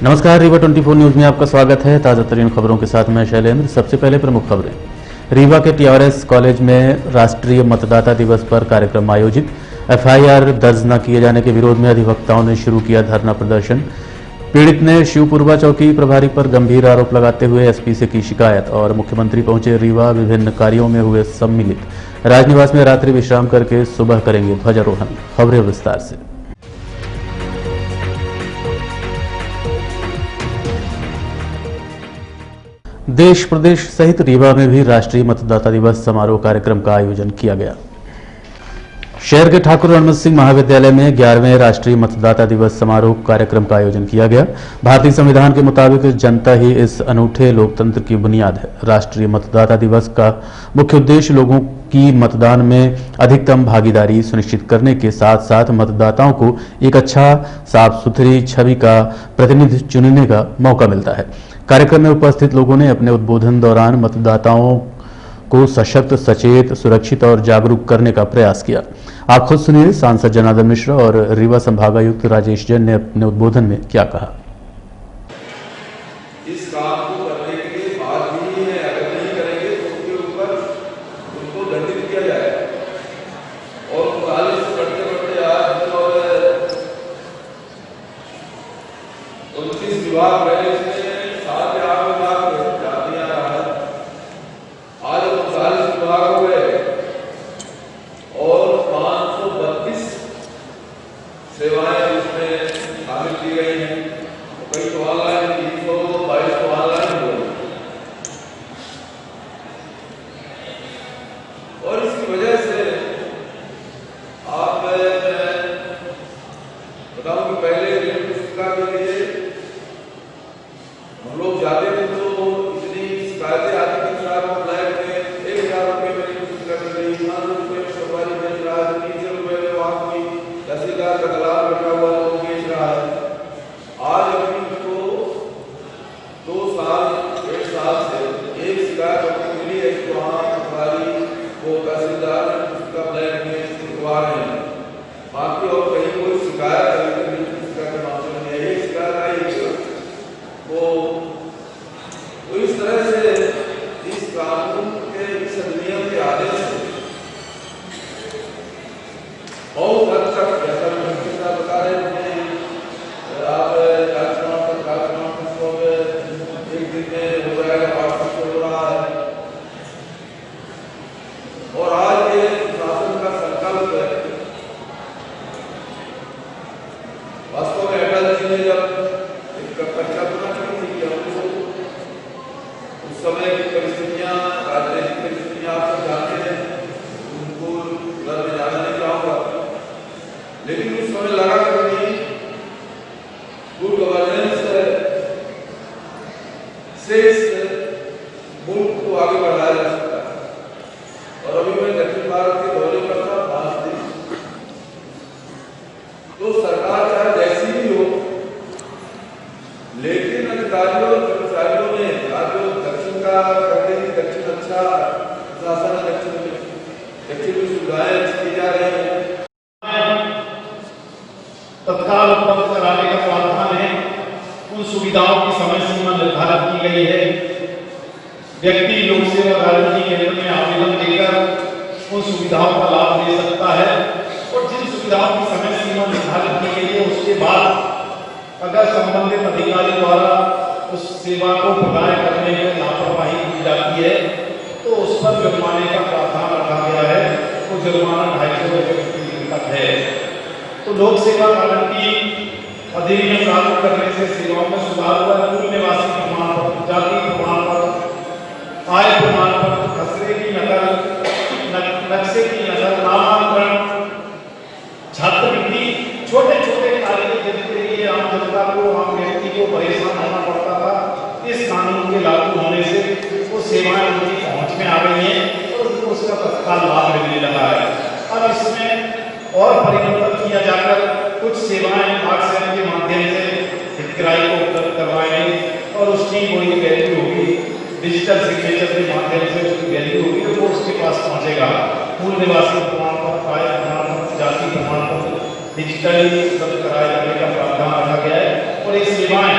नमस्कार, रीवा 24 न्यूज में आपका स्वागत है। ताज़ा तरीन खबरों के साथ मैं शैलेंद्र। सबसे पहले प्रमुख खबरें। रीवा के टीआरएस कॉलेज में राष्ट्रीय मतदाता दिवस पर कार्यक्रम आयोजित। एफआईआर दर्ज न किए जाने के विरोध में अधिवक्ताओं ने शुरू किया धरना प्रदर्शन। पीड़ित ने शिवपुरवा चौकी प्रभारी पर गंभीर आरोप लगाते हुए एसपी से की शिकायत। और मुख्यमंत्री पहुंचे रीवा, विभिन्न कार्यों में हुए सम्मिलित। राजनिवास में रात्रि विश्राम करके सुबह करेंगे ध्वजारोहण। खबरें विस्तार से। देश प्रदेश सहित रीवा में भी राष्ट्रीय मतदाता दिवस समारोह कार्यक्रम का आयोजन किया गया। शहर के ठाकुर रणमत सिंह महाविद्यालय में 11वें राष्ट्रीय मतदाता दिवस समारोह कार्यक्रम का आयोजन किया गया। भारतीय संविधान के मुताबिक जनता ही इस अनूठे लोकतंत्र की बुनियाद है। राष्ट्रीय मतदाता दिवस का मुख्य उद्देश्य लोगों की मतदान में अधिकतम भागीदारी सुनिश्चित करने के साथ साथ मतदाताओं को एक अच्छा साफ सुथरी छवि का प्रतिनिधि चुनने का मौका मिलता है। कार्यक्रम में उपस्थित लोगों ने अपने उद्बोधन दौरान मतदाताओं को सशक्त, सचेत, सुरक्षित और जागरूक करने का प्रयास किया। आप खुद सुनिए सांसद जनार्दन मिश्रा और रीवा संभागायुक्त राजेश जैन ने अपने उद्बोधन में क्या कहा। इस काम को करने के बाद भी अगर नहीं करेंगे तो उसके ऊपर उनको दंडित किया जाए। और 39 बढ़ते आज 29 विभाग रहे, इसमें 7 या 8 विभाग जातियां रहा। आज 39 विभाग हो गए और 532 सेवाएं उसमें शामिल की गई हैं। कई तो ऑनलाइन, 322 तो ऑनलाइन हो गई। और इसकी वजह से आप बताऊं कि पहले ऋण पुस्तिका के लिए हम लोग जाते थे तो इतनी शिकायतें आती थी। फ्लैट में 1000 रुपये में ऋण पुस्तिका मिल रही, 5 रुपये में सरकारी मिल रहा है, 300 रुपये में वहां कोई तहसीलदार का दलाल बैठा हुआ लोग बेच रहा है। आज अभी उसको 2 साल 1.5 साल से एक शिकायत अपनी मिली है कि वहाँ सरकारी वो तहसीलदार उसका फ्लैट में लिखवा रहे हैं। बाकी और कहीं कोई शिकायत ऋण पुस्तिका के मामले में यही शिकायत आई तो इस तरह से इस कानून के इस अधिनियम के आदेश से बहुत हद तक जैसा मुख्यमंत्री बता रहे हैं, आप कार्यक्रम एक दिन में हो जाएगा, 5 हो रहा है। और आज ये शासन का संकल्प है। वास्तव में अटल जी ने जब परिकल्पना की थी कि हमको उस समय की परिस्थितियां, राजनीतिक परिस्थितियां आप सब जानते हैं, उनको घर में जाना नहीं चाहूंगा, लेकिन उस समय लगा कि गुड गवर्नेंस से इस मुल्क को आगे बढ़ाया जा सकता है। और अभी मैं दक्षिण भारत के दौरे पर था 5 दिन, तो सरकार चाहे जैसी भी हो, लेकिन अधिकारियों कर्मचारियों ने जो दक्षिण का करते हैं, दक्षिण अच्छा शासन, दक्षिण में सुविधाएं की जा रही हैं। तत्काल उपलब्ध कराने का प्रावधान है। उन सुविधाओं की समय सीमा निर्धारित की गई है। व्यक्ति लोक सेवा गारंटी केंद्र में आवेदन देकर उन सुविधाओं का लाभ ले सकता है। और जिन सुविधाओं की समय सीमा निर्धारित की गई है उसके बाद अगर संबंधित अधिकारी द्वारा उस सेवा को प्रदान करने में लापरवाही की जाती है तो उस पर जुर्माने का प्रावधान रखा गया है। वो जुर्माना 250 रुपये तक है। तो लोक सेवा गारंटी अधिनियम लागू करने से सेवाओं में सुधार हुआ। मूल निवासी प्रमाण पत्र, जाति प्रमाण पत्र, आय प्रमाण पत्र, खसरे की नकल, नक्शे की नकल, नामांकन, छात्रवृत्ति, छोटे छोटे कार्य जिनके लिए आम जनता को, आम व्यक्ति को परेशान होना पड़ता था, इस कानून के लागू होने से वो सेवाएं उनकी पहुंच में आ गई हैं और उनको उसका तत्काल लाभ मिलने लगा है। अब इसमें और परिवर्तन किया जाकर कुछ सेवाएं डाकसेवा के माध्यम से हितग्राही को उपलब्ध करवाएंगे और उसकी कोई वैल्यू होगी, डिजिटल सिग्नेचर के माध्यम से उसकी वैल्यू होगी तो वो उसके पास पहुंचेगा। मूल निवासी प्रमाण पत्र, आय प्रमाण पत्र, जाति प्रमाण पत्र डिजिटली उपलब्ध कराए जाने का प्रावधान रखा गया है। और ये सेवाएं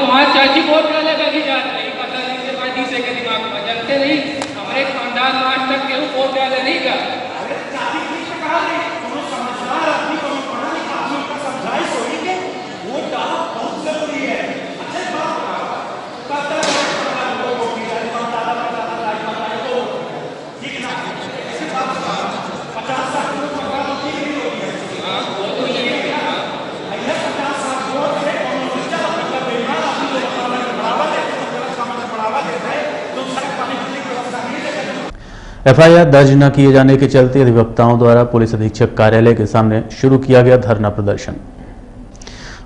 तुम्हारी चाची बहुत पहले बगी जात रही, पता नहीं से बाजी से के दिमाग में जलते नहीं। हमारे खानदान में आज तक केहू वोट डाले नहीं का। एफआईआर दर्ज न किए जाने के चलते अधिवक्ताओं द्वारा पुलिस अधीक्षक कार्यालय के सामने शुरू किया गया धरना प्रदर्शन।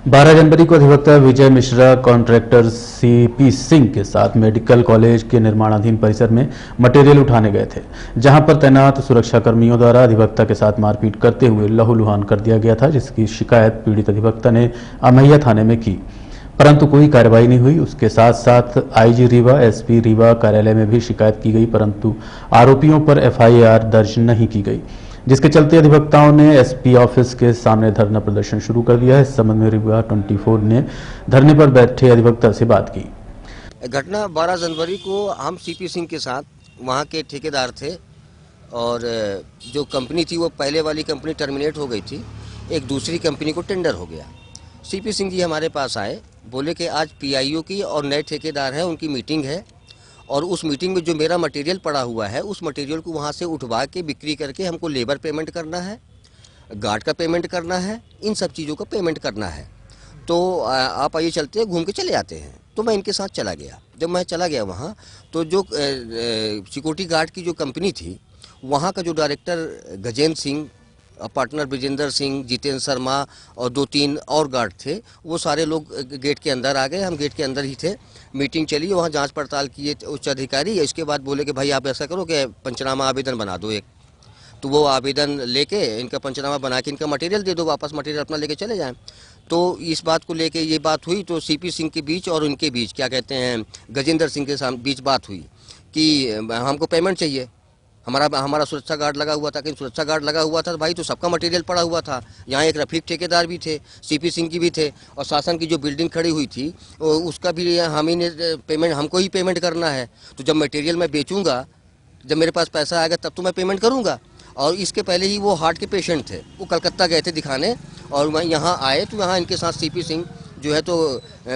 12 जनवरी को अधिवक्ता विजय मिश्रा कॉन्ट्रैक्टर सीपी सिंह के साथ मेडिकल कॉलेज के निर्माणाधीन परिसर में मटेरियल उठाने गए थे, जहां पर तैनात सुरक्षा कर्मियों द्वारा अधिवक्ता के साथ मारपीट करते हुए लहूलुहान कर दिया गया था, जिसकी शिकायत पीड़ित अधिवक्ता ने अमैया थाने में की, परंतु कोई कार्रवाई नहीं हुई। उसके साथ साथ आईजी रीवा, एसपी रीवा कार्यालय में भी शिकायत की गई, परंतु आरोपियों पर एफआईआर दर्ज नहीं की गई, जिसके चलते अधिवक्ताओं ने एसपी ऑफिस के सामने धरना प्रदर्शन शुरू कर दिया है। इस संबंध में रीवा 24 ने धरने पर बैठे अधिवक्ता से बात की। घटना 12 जनवरी को हम सीपी सिंह के साथ वहाँ के ठेकेदार थे और जो कंपनी थी वो पहले वाली कंपनी टर्मिनेट हो गई थी, एक दूसरी कंपनी को टेंडर हो गया। सीपी सिंह जी हमारे पास आए, बोले कि आज पीआईओ की और नए ठेकेदार हैं उनकी मीटिंग है और उस मीटिंग में जो मेरा मटेरियल पड़ा हुआ है उस मटेरियल को वहाँ से उठवा के बिक्री करके हमको लेबर पेमेंट करना है, गार्ड का पेमेंट करना है, इन सब चीज़ों का पेमेंट करना है। तो आप आइए चलते हैं, घूम के चले आते हैं। तो मैं इनके साथ चला गया। जब मैं चला गया वहाँ तो जो सिक्योरिटी गार्ड की जो कंपनी थी वहाँ का जो डायरेक्टर गजेंद्र सिंह, पार्टनर ब्रिजेंद्र सिंह, जितेंद्र शर्मा और 2-3 और गार्ड थे, वो सारे लोग गेट के अंदर आ गए। हम गेट के अंदर ही थे, मीटिंग चली, वहाँ जांच पड़ताल किए उच्च अधिकारी। इसके बाद बोले कि भाई आप ऐसा करो कि पंचनामा आवेदन बना दो एक। तो वो आवेदन लेके इनका पंचनामा बना के इनका मटेरियल दे दो, वापस मटेरियल अपना लेके चले जाएं। तो इस बात को लेके ये बात हुई, तो सीपी सिंह के बीच और उनके बीच क्या कहते हैं गजेंद्र सिंह के बीच बात हुई कि हमको पेमेंट चाहिए। हमारा सुरक्षा गार्ड लगा हुआ था, कि सुरक्षा गार्ड लगा हुआ था भाई तो सबका मटेरियल पड़ा हुआ था। यहाँ एक रफीक ठेकेदार भी थे, सीपी सिंह की भी थे, और शासन की जो बिल्डिंग खड़ी हुई थी उसका भी हम ही ने पेमेंट, हमको ही पेमेंट करना है। तो जब मटेरियल मैं बेचूंगा, जब मेरे पास पैसा आएगा तब तो मैं पेमेंट करूँगा। और इसके पहले ही वो हार्ट के पेशेंट थे, वो कलकत्ता गए थे दिखाने और वह यहाँ आए तो यहाँ इनके साथ सीपी सिंह जो है तो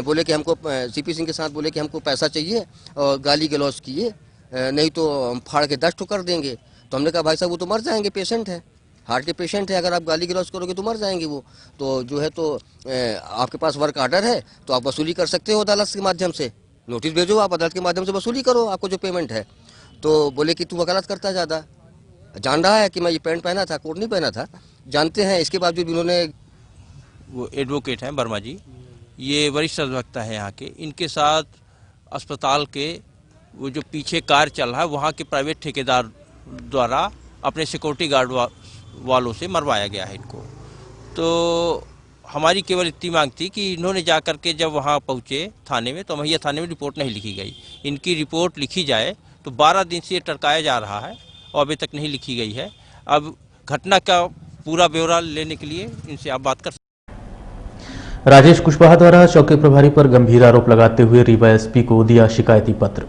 बोले कि हमको, सीपी सिंह के साथ बोले कि हमको पैसा चाहिए और गाली गलौज किए, नहीं तो हम फाड़ के दस्त कर देंगे। तो हमने कहा भाई साहब वो तो मर जाएंगे, पेशेंट है, हार्ट के पेशेंट है, अगर आप गाली गलौज करोगे तो मर जाएंगे वो। तो जो है तो आपके पास वर्क आर्डर है तो आप वसूली कर सकते हो अदालत के माध्यम से, नोटिस भेजो, आप अदालत के माध्यम से वसूली करो आपको जो पेमेंट है। तो बोले कि तू वकालत करता है ज़्यादा, जान रहा है कि मैं ये पैंट पहना था, कोट नहीं पहना था, जानते हैं। इसके बावजूद उन्होंने, वो एडवोकेट हैं वर्मा जी, ये वरिष्ठ अधिवक्ता है यहाँ के, इनके साथ अस्पताल के वो जो पीछे कार्य चल रहा है वहाँ के प्राइवेट ठेकेदार द्वारा अपने सिक्योरिटी गार्ड वालों से मरवाया गया है इनको। तो हमारी केवल इतनी मांग थी कि इन्होंने जा कर के जब वहाँ पहुँचे थाने में तो अमैया थाने में रिपोर्ट नहीं लिखी गई। इनकी रिपोर्ट लिखी जाए तो 12 दिन से ये टरकाया जा रहा है और अभी तक नहीं लिखी गई है। अब घटना का पूरा ब्यौरा लेने के लिए इनसे आप बात कर सकते हैं। राजेश कुशवाहा द्वारा चौकी प्रभारी पर गंभीर आरोप लगाते हुए रीवा एसपी को दिया शिकायती पत्र।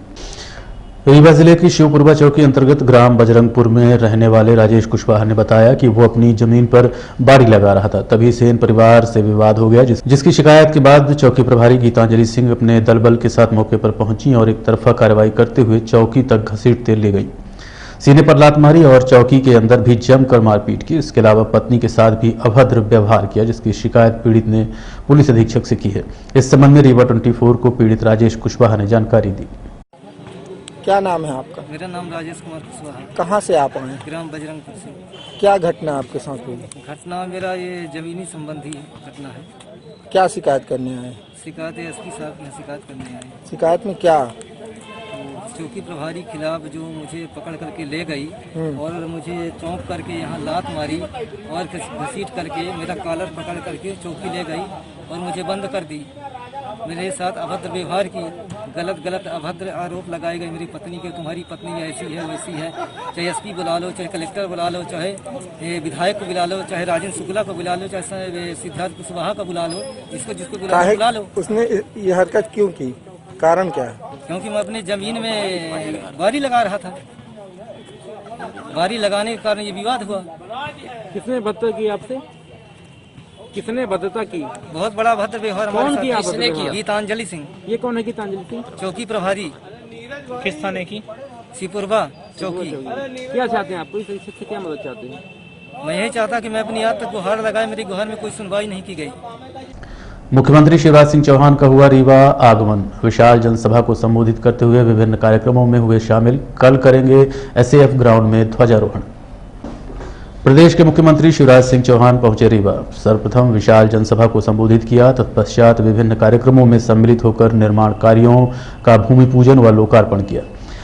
रीवा जिले की शिवपुरवा चौकी अंतर्गत ग्राम बजरंगपुर में रहने वाले राजेश कुशवाहा ने बताया कि वो अपनी जमीन पर बाड़ी लगा रहा था, तभी सेन परिवार से विवाद हो गया, जिसकी शिकायत के बाद चौकी प्रभारी गीतांजलि सिंह अपने दलबल के साथ मौके पर पहुंची और एक तरफा कार्रवाई करते हुए चौकी तक घसीटते ले गई, सीने पर लात मारी और चौकी के अंदर भी जमकर मारपीट की। इसके अलावा पत्नी के साथ भी अभद्र व्यवहार किया, जिसकी शिकायत पीड़ित ने पुलिस अधीक्षक से की है। इस संबंध में रीवा 24 को पीड़ित राजेश कुशवाहा ने जानकारी दी। क्या नाम है आपका? मेरा नाम राजेश कुमार कुशवाहा है। कहाँ से आप आए? ग्राम बजरंगपुर से। क्या घटना आपके साथ हुई? घटना मेरा ये जमीनी संबंधी घटना है। क्या शिकायत करने आए? शिकायत एसपी साहब ने शिकायत करने आए। शिकायत में क्या? तो चौकी प्रभारी खिलाफ जो मुझे पकड़ करके ले गई और मुझे चौंक करके यहाँ लात मारी और घसीट करके मेरा कॉलर पकड़ करके चौकी ले गई और मुझे बंद कर दी मेरे साथ अभद्र व्यवहार की, गलत अभद्र आरोप लगाए गए मेरी पत्नी के, तुम्हारी पत्नी ऐसी है वैसी है, चाहे एसपी बुला लो, चाहे कलेक्टर बुला लो, चाहे विधायक को बुला लो, चाहे राजेंद्र शुक्ला को बुला लो, चाहे सिद्धार्थ कुशवाहा का बुला लो, इसको जिसको बुला लो। उसने ये हरकत क्यों की, कारण क्या है? क्योंकि मैं अपनी जमीन में बारी लगा रहा था, बारी लगाने के कारण ये विवाद हुआ। किसने भद्रता की आपसे? किसने भद्रता की? बहुत बड़ा भद्र व्यवहार हमारे साथ। किसने किया? गीतांजलि सिंह। ये कौन है गीतांजलि सिंह? चौकी प्रभारी। किस थाने की? सिपुरवा चौकी। क्या चाहते हैं आप? पुलिस अधीक्षक से क्या मदद चाहते हैं? मैं यही चाहता कि मैं अपनी याद तक गुहार लगाए, मेरी गुहार में कोई सुनवाई नहीं की गई। मुख्यमंत्री शिवराज सिंह चौहान का हुआ रीवा आगमन। विशाल जनसभा को संबोधित करते हुए विभिन्न कार्यक्रमों में हुए शामिल। कल करेंगे एसएएफ ग्राउंड में ध्वजारोहण। प्रदेश के मुख्यमंत्री शिवराज सिंह चौहान पहुंचे रीवा। सर्वप्रथम विशाल जनसभा को संबोधित किया। तत्पश्चात विभिन्न कार्यक्रमों में सम्मिलित होकर निर्माण कार्यों का भूमि पूजन व लोकार्पण किया।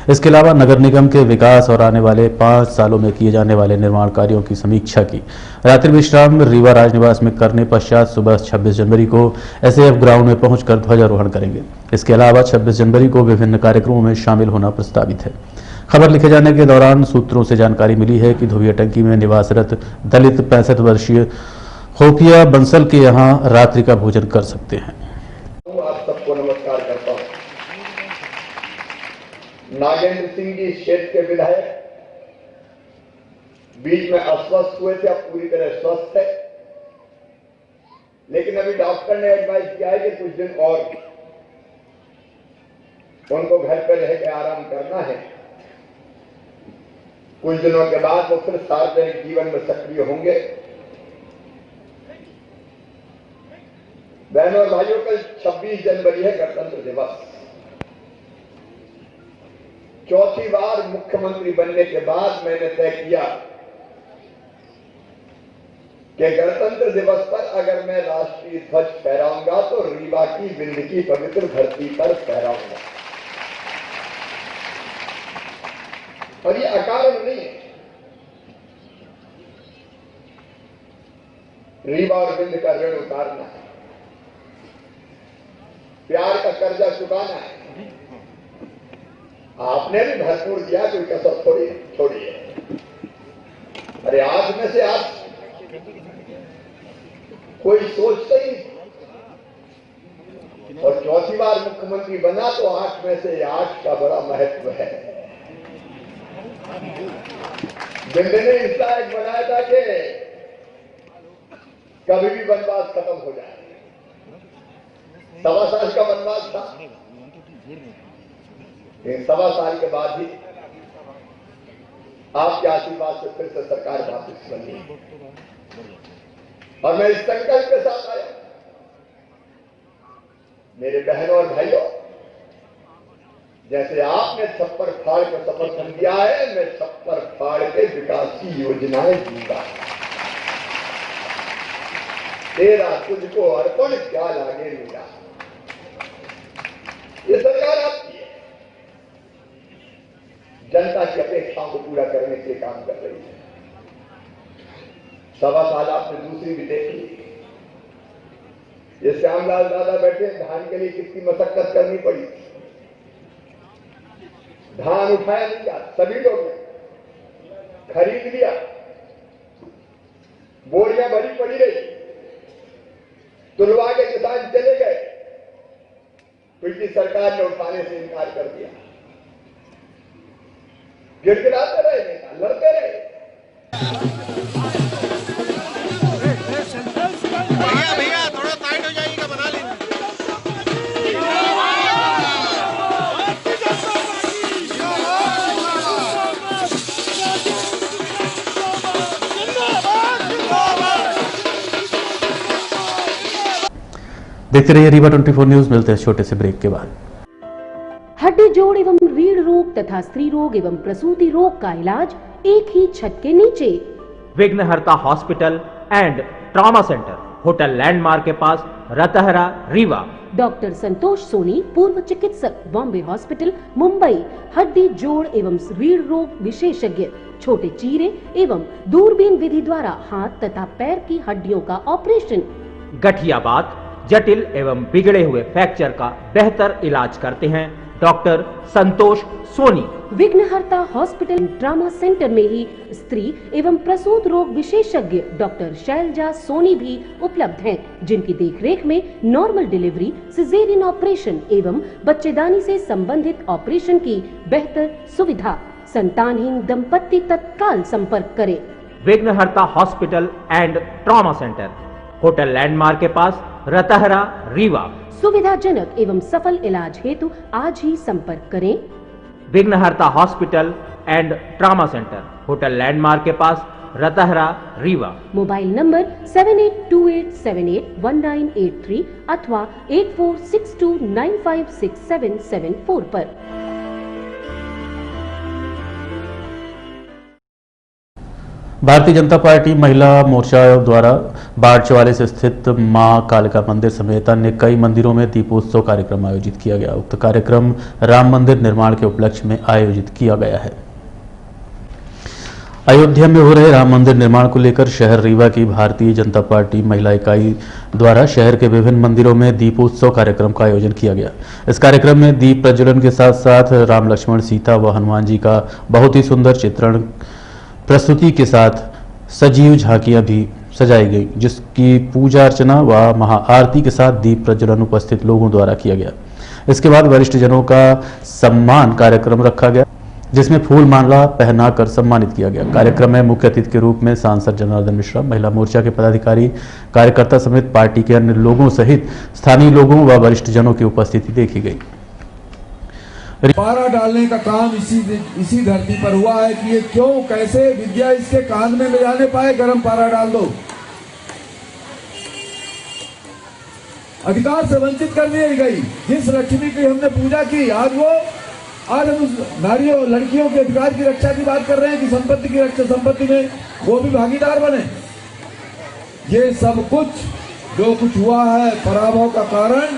इसके अलावा नगर निगम के विकास और आने वाले 5 सालों में किए जाने वाले निर्माण कार्यों की समीक्षा की। रात्रि विश्राम रीवा राजनिवास में करने पश्चात सुबह 26 जनवरी को एसएएफ ग्राउंड में पहुंचकर ध्वजारोहण करेंगे। इसके अलावा 26 जनवरी को विभिन्न कार्यक्रमों में शामिल होना प्रस्तावित है। खबर लिखे जाने के दौरान सूत्रों से जानकारी मिली है कि धोबियाटंकी में निवासरत दलित 65 वर्षीय खोफिया बंसल के यहां रात्रि का भोजन कर सकते हैं। आप सबको नमस्कार करता हूं। नागेंद्र सिंह जी क्षेत्र के विधायक बीच में अस्वस्थ हुए थे, अब पूरी तरह स्वस्थ है, लेकिन अभी डॉक्टर ने एडवाइस किया है कि कुछ दिन और उनको घर पर रह के आराम करना है। कुछ दिनों के बाद वो फिर सार्वजनिक जीवन में सक्रिय होंगे। बहनों और भाइयों, कल 26 जनवरी है, गणतंत्र दिवस। चौथी बार मुख्यमंत्री बनने के बाद मैंने तय किया कि गणतंत्र दिवस पर अगर मैं राष्ट्रीय ध्वज फहराऊंगा तो रीवा की विंध्य की पवित्र धरती पर फहराऊंगा। और ये अकारण नहीं है। रीवा और विंध्य का ऋण उतारना है, प्यार का कर्जा चुकाना है। आपने भी भरपूर दिया, कोई कसर थोड़ी छोड़ी है। अरे आज में से आज कोई सोचता ही नहीं। और चौथी बार मुख्यमंत्री बना तो 8 में से 8 का बड़ा महत्व है। बिंदु ने इस लायक बनाया था कि कभी भी वनवास खत्म हो जाए। 1.25 साल का वनवास था, 1.25 साल के बाद ही आपके आशीर्वाद से फिर से सरकार वापस बनी। और मैं इस संकल्प के साथ आया, मेरे बहनों और भाइयों, जैसे आपने छप्पर फाड़ का समर्थन दिया है, मैं छप्पर फाड़ के विकास की योजनाएं दूंगा। तेरा तुझको अर्पण क्या लागे मेरा। ये सरकार आपकी है, जनता की अपेक्षाओं को पूरा करने के लिए काम कर रही है। 1.25 साल आपने दूसरी भी देखी। ये श्यामलाल दादा बैठे, धान के लिए कितनी मशक्कत करनी पड़ी। धान उठाया नहीं जा, सभी लोग ने खरीद लिया, बोरियां भरी पड़ी रही, तुलवा के किसान चले गए, पिछली सरकार ने उठाने से इनकार कर दिया। गिड़गिड़ाते रहे नेता, लड़ते रहे। भैया थोड़ा साइड हो जाइएगा, बना लेंगे। देखते रहिए रीवा 24 न्यूज। मिलते हैं छोटे से ब्रेक के बाद। हड्डी जोड़ एवं रीढ़ रोग तथा स्त्री रोग एवं प्रसूति रोग का इलाज एक ही छत के नीचे। विघ्नहर्ता hospital and trauma centre, hotel landmark के पास, रतहरा, रीवा। डॉक्टर संतोष सोनी, पूर्व चिकित्सक, बॉम्बे हॉस्पिटल, मुंबई। हड्डी जोड़ एवं रीढ़ रोग विशेषज्ञ, छोटे चीरे एवं दूरबीन विधि द्वारा हाथ तथा पैर की हड्डियों का ऑपरेशन। गठिया बात, जटिल एवं बिगड़े हुए फ्रैक्चर का बेहतर इलाज करते हैं डॉक्टर संतोष सोनी। विघ्नहर्ता हॉस्पिटल ट्रामा सेंटर में ही स्त्री एवं प्रसूत रोग विशेषज्ञ डॉक्टर शैलजा सोनी भी उपलब्ध हैं, जिनकी देखरेख में नॉर्मल डिलीवरी, सिजेरियन ऑपरेशन एवं बच्चेदानी से संबंधित ऑपरेशन की बेहतर सुविधा। संतानहीन दंपत्ति तत्काल संपर्क करें। विघ्नहर्ता hospital and trauma centre, hotel landmark के पास, रतहरा, रीवा। सुविधाजनक एवं सफल इलाज हेतु आज ही संपर्क करें। विघ्नहर्ता hospital and trauma centre, hotel landmark के पास, रतहरा, रीवा। मोबाइल नंबर 7828781983 अथवा 8462956774 पर। भारतीय जनता पार्टी महिला मोर्चा द्वारा बाढ़ 44 स्थित मां कालिका मंदिर समेत अन्य कई मंदिरों में दीपोत्सव कार्यक्रम आयोजित किया गया। उक्त कार्यक्रम राम मंदिर निर्माण के उपलक्ष्य में आयोजित किया गया है। अयोध्या में हो रहे राम मंदिर निर्माण को लेकर शहर रीवा की भारतीय जनता पार्टी महिला इकाई द्वारा शहर के विभिन्न मंदिरों में दीपोत्सव कार्यक्रम का आयोजन किया गया। इस कार्यक्रम में दीप प्रज्वलन के साथ साथ राम, लक्ष्मण, सीता व हनुमान जी का बहुत ही सुंदर चित्रण प्रस्तुति के साथ सजीव झांकियां भी सजाई गई, जिसकी पूजा अर्चना व महाआरती के साथ दीप प्रज्वलन उपस्थित लोगों द्वारा किया गया। इसके बाद वरिष्ठ जनों का सम्मान कार्यक्रम रखा गया, जिसमें फूल माला पहनाकर सम्मानित किया गया। कार्यक्रम में मुख्य अतिथि के रूप में सांसद जनार्दन मिश्रा, महिला मोर्चा के पदाधिकारी, कार्यकर्ता समेत पार्टी के अन्य लोगों सहित स्थानीय लोगों व वरिष्ठ जनों की उपस्थिति देखी गई। पारा डालने का काम इसी धरती पर हुआ है कि ये क्यों, कैसे विद्या इसके कान में ले जाने पाए। गर्म पारा डाल दो, अधिकार से वंचित कर दी गई। जिस लक्ष्मी की हमने पूजा की, आज हम उस नारियों, लड़कियों के अधिकार की रक्षा की बात कर रहे हैं कि संपत्ति की रक्षा, संपत्ति में वो भी भागीदार बने। ये सब कुछ जो कुछ हुआ है, पराभव का कारण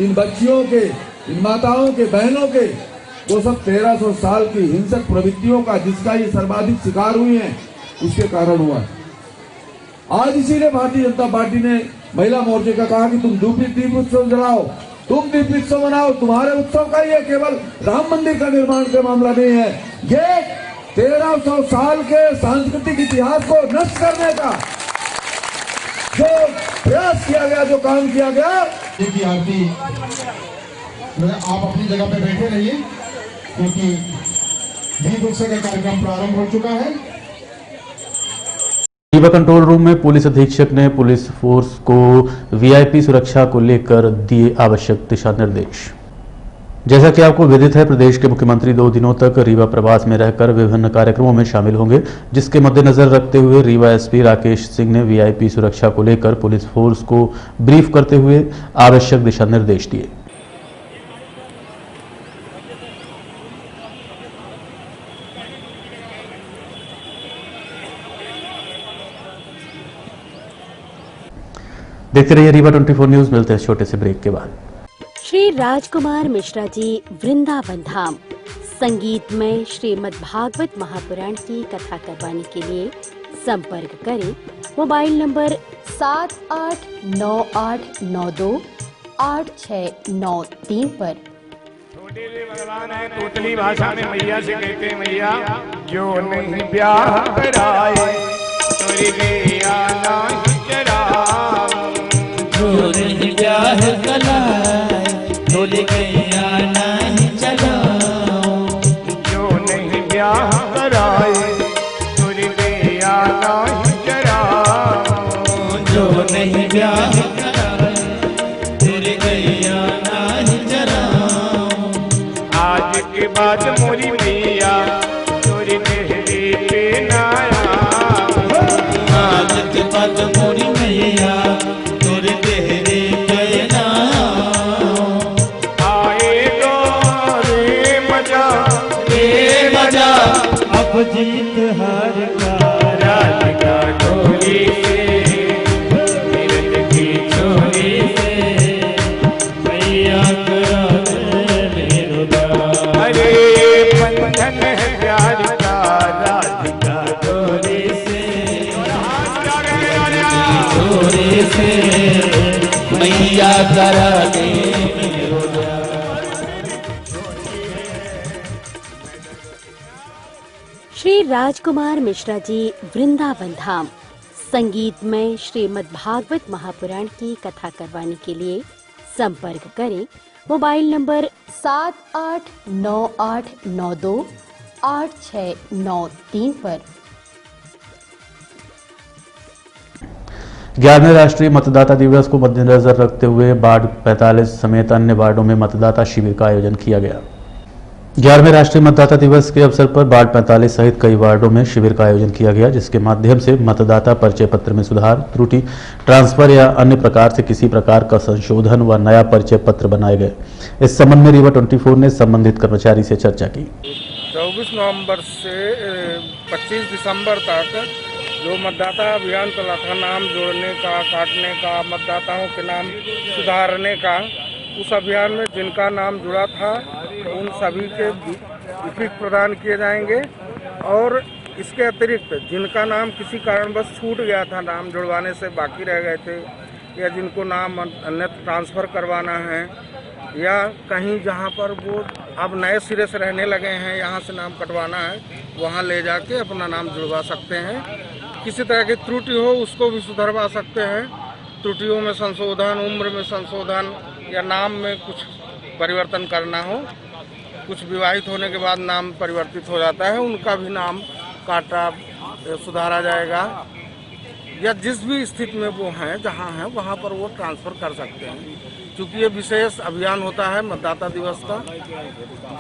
इन बच्चियों के, इन माताओं के, बहनों के, वो सब 1300 साल की हिंसक प्रवृत्तियों का, जिसका ये सर्वाधिक शिकार हुई हैं, उसके कारण हुआ। आज इसीलिए भारतीय जनता पार्टी ने महिला मोर्चे का कहा कि तुम दीप उत्सव जलाओ, तुम दीप उत्सव मनाओ। तुम्हारे उत्सव का ये केवल राम मंदिर का निर्माण का मामला नहीं है, ये 1300 साल के सांस्कृतिक इतिहास को नष्ट करने का जो प्रयास किया गया, जो काम किया गया। आरती आप अपनी जगह पे बैठे रहिए, क्योंकि दीप उत्सव का कार्यक्रम प्रारंभ हो चुका है। रीवा कंट्रोल रूम में पुलिस अधीक्षक ने पुलिस फोर्स को वीआईपी सुरक्षा को लेकर दिए आवश्यक दिशा निर्देश। जैसा कि आपको विदित है, प्रदेश के मुख्यमंत्री 2 दिनों तक रीवा प्रवास में रहकर विभिन्न कार्यक्रमों में शामिल होंगे, जिसके मद्देनजर रखते हुए रीवा एसपी राकेश सिंह ने वीआईपी सुरक्षा को लेकर पुलिस फोर्स को ब्रीफ करते हुए आवश्यक दिशा निर्देश दिए। देखते रहिए रीवा 24 न्यूज। मिलते हैं छोटे से ब्रेक के बाद। श्री राजकुमार मिश्रा जी, वृंदावन धाम। संगीतमय श्रीमद् भागवत महापुराण की कथा करवाने के लिए संपर्क करें मोबाइल नंबर 7898928693 पर। भगवान है तोतली भाषा में मैया से कहते मैया जो नहीं ब्याह कराए तोरी गैया नहीं चराओ, जो नहीं ब्याह कराए तोरी गैया नहीं चराओ, जो नहीं ब्याह कराए तोरी गैया नहीं चराओ, जो नहीं ब्याह कराए तोरी गैया नहीं चराओ। आज के बाद मोरी मैया तोरी देहरी पे नाया, आज के बाद मोरी मैया तोरी देहरी पे नाया। आएगा रे मजा अब जीत हार का राधिका डोली से, तीरथ की चोरी से मैया करा अरे बंधन है प्यार का राधिका डोरी से, चोरी से मैया मैया करा दे श्री राजकुमार मिश्रा जी वृंदावन धाम संगीतमय श्रीमद् भागवत महापुराण की कथा करवाने के लिए संपर्क करें मोबाइल नंबर 7898928693 पर। 11वें राष्ट्रीय मतदाता दिवस को मद्देनजर रखते हुए वार्ड 45 समेत अन्य वार्डों में मतदाता शिविर का आयोजन किया गया। 11वें राष्ट्रीय मतदाता दिवस के अवसर पर वार्ड 45 सहित कई वार्डों में शिविर का आयोजन किया गया, जिसके माध्यम से मतदाता परिचय पत्र में सुधार, त्रुटि, ट्रांसफर या अन्य प्रकार से किसी प्रकार का संशोधन व नया परिचय पत्र बनाए गए। इस संबंध में रीवा 24 ने संबंधित कर्मचारी से चर्चा की। 24 नवंबर से 25 दिसंबर तक जो मतदाता अभियान चला था, नाम जोड़ने का, काटने का, मतदाताओं के नाम सुधारने का, उस अभियान में जिनका नाम जुड़ा था उन सभी के लिपिक प्रदान किए जाएंगे और इसके अतिरिक्त जिनका नाम किसी कारणवश छूट गया था, नाम जुड़वाने से बाकी रह गए थे, या जिनको नाम अन्यत्र ट्रांसफ़र करवाना है, या कहीं जहां पर वो अब नए सिरे से रहने लगे हैं, यहां से नाम कटवाना है, वहां ले जाके अपना नाम जुड़वा सकते हैं। किसी तरह की त्रुटि हो उसको भी सुधरवा सकते हैं। त्रुटियों में संशोधन, उम्र में संशोधन या नाम में कुछ परिवर्तन करना हो, कुछ विवाहित होने के बाद नाम परिवर्तित हो जाता है, उनका भी नाम काटा सुधारा जाएगा, या जिस भी स्थिति में वो हैं, जहां हैं वहां पर वो ट्रांसफ़र कर सकते हैं। क्योंकि ये विशेष अभियान होता है मतदाता दिवस का,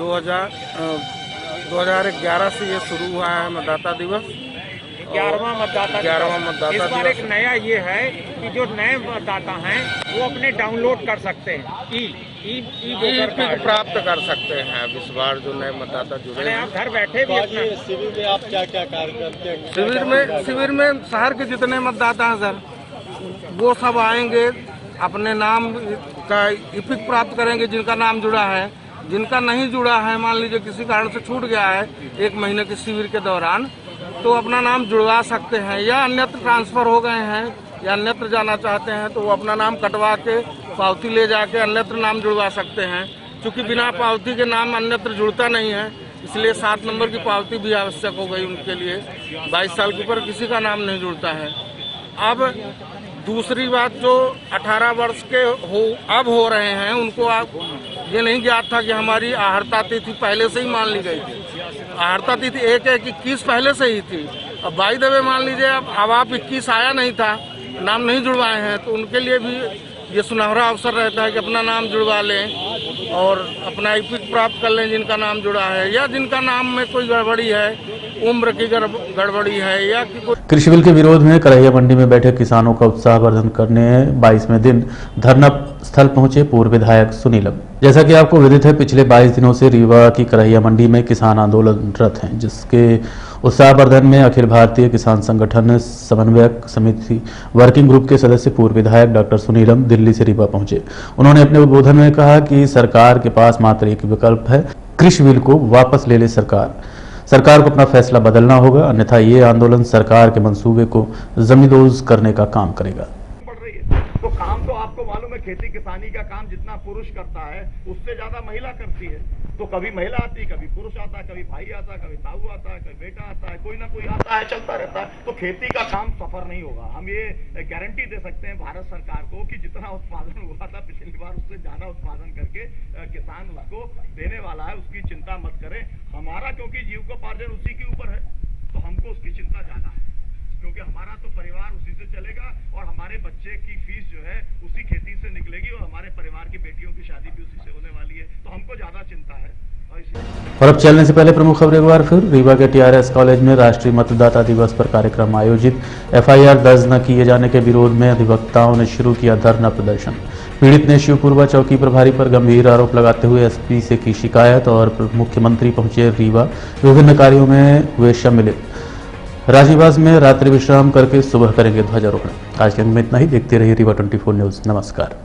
2011 से ये शुरू हुआ है मतदाता दिवस। 11वां मतदाता मतदाता इस बार एक नया ये है कि जो नए मतदाता हैं वो अपने डाउनलोड कर सकते हैं, ई वोटर प्राप्त कर सकते हैं। इस बार जो नए मतदाता जुड़े हैं, आप घर बैठे भी अपना शिविर में आप क्या क्या कार्य करते हैं? शिविर में शहर के जितने मतदाता हैं सर, वो सब आएंगे, अपने नाम का इपिक प्राप्त करेंगे जिनका नाम जुड़ा है। जिनका नहीं जुड़ा है, मान लीजिए किसी कारण से छूट गया है 1 महीने के शिविर के दौरान, तो अपना नाम जुड़वा सकते हैं, या अन्यत्र ट्रांसफ़र हो गए हैं या अन्यत्र जाना चाहते हैं तो वो अपना नाम कटवा के पावती ले जाके अन्यत्र नाम जुड़वा सकते हैं। क्योंकि बिना पावती के नाम अन्यत्र जुड़ता नहीं है, इसलिए 7 नंबर की पावती भी आवश्यक हो गई उनके लिए। 22 साल के ऊपर किसी का नाम नहीं जुड़ता है। अब दूसरी बात, जो 18 वर्ष के अब हो रहे हैं, उनको आप ये नहीं ज्ञात था कि हमारी आहर्ता तिथि पहले से ही मान ली गई थी। आहर्ता तिथि 1/1/21 पहले से ही थी। अब बाई द वे मान लीजिए अब आप 21 आया नहीं था, नाम नहीं जुड़वाए हैं, तो उनके लिए भी ये सुनहरा अवसर रहता है कि अपना नाम जुड़वा लें और अपना इपिक प्राप्त कर लें जिनका नाम जुड़ा है, या जिनका नाम में कोई गड़बड़ी है, उम्र की गड़बड़ी है, या कि कोई। कृषि बिल के विरोध में करहिया मंडी में बैठे किसानों का उत्साहवर्धन करने 22वें दिन धरना स्थल पहुंचे पूर्व विधायक सुनीलम। जैसा कि आपको विदित है, पिछले 22 दिनों से रीवा की करहिया मंडी में किसान आंदोलनरत हैं, जिसके उत्साहवर्धन में अखिल भारतीय किसान संगठन समन्वयक समिति वर्किंग ग्रुप के सदस्य पूर्व विधायक डॉक्टर सुनीलम दिल्ली से रीवा पहुंचे। उन्होंने अपने उद्बोधन में कहा कि सरकार के पास मात्र एक विकल्प है, कृषि बिल को वापस ले ले सरकार को अपना फैसला बदलना होगा, अन्यथा ये आंदोलन सरकार के मंसूबे को जमींदोज करने का काम करेगा। तो काम तो आपको मालूम है, खेती किसानी का काम जितना पुरुष करता है उससे ज्यादा महिला करती है। तो कभी महिला आती, कभी पुरुष आता, कभी भाई आता, कभी ताऊ आता है, कभी बेटा आता है, कोई ना कोई आता है, चलता रहता है। तो खेती का काम सफर नहीं होगा। हम ये गारंटी दे सकते हैं भारत सरकार को कि जितना उत्पादन हुआ था पिछली बार उससे ज्यादा उत्पादन करके किसान उसको देने वाला है, उसकी चिंता मत करें। हमारा क्योंकि जीविकोपार्जन उसी के ऊपर है, तो हमको उसकी चिंता ज्यादा है, क्योंकि हमारा तो परिवार उसी से चलेगा और हमारे बच्चे की फीस जो है उसी खेती से निकलेगी और हमारे परिवार की बेटियों की शादी भी उसी से होने वाली है, तो हमको ज्यादा चिंता है। और अब चलने से पहले प्रमुख खबर एक बार फिर। रीवा के TRS कॉलेज में राष्ट्रीय मतदाता दिवस पर कार्यक्रम आयोजित। FIR दर्ज न किए जाने के विरोध में अधिवक्ताओं ने शुरू किया धरना प्रदर्शन। पीड़ित ने शिवपुरवा चौकी प्रभारी पर गंभीर आरोप लगाते हुए SP से की शिकायत और मुख्यमंत्री पहुंचे रीवा। विभिन्न कार्यों में हुए सम्मिलित। राजनिवास में रात्रि विश्राम करके सुबह करेंगे ध्वजारोहण। आज के अंक में इतना ही। देखते रहिए रीवा 24 न्यूज। नमस्कार।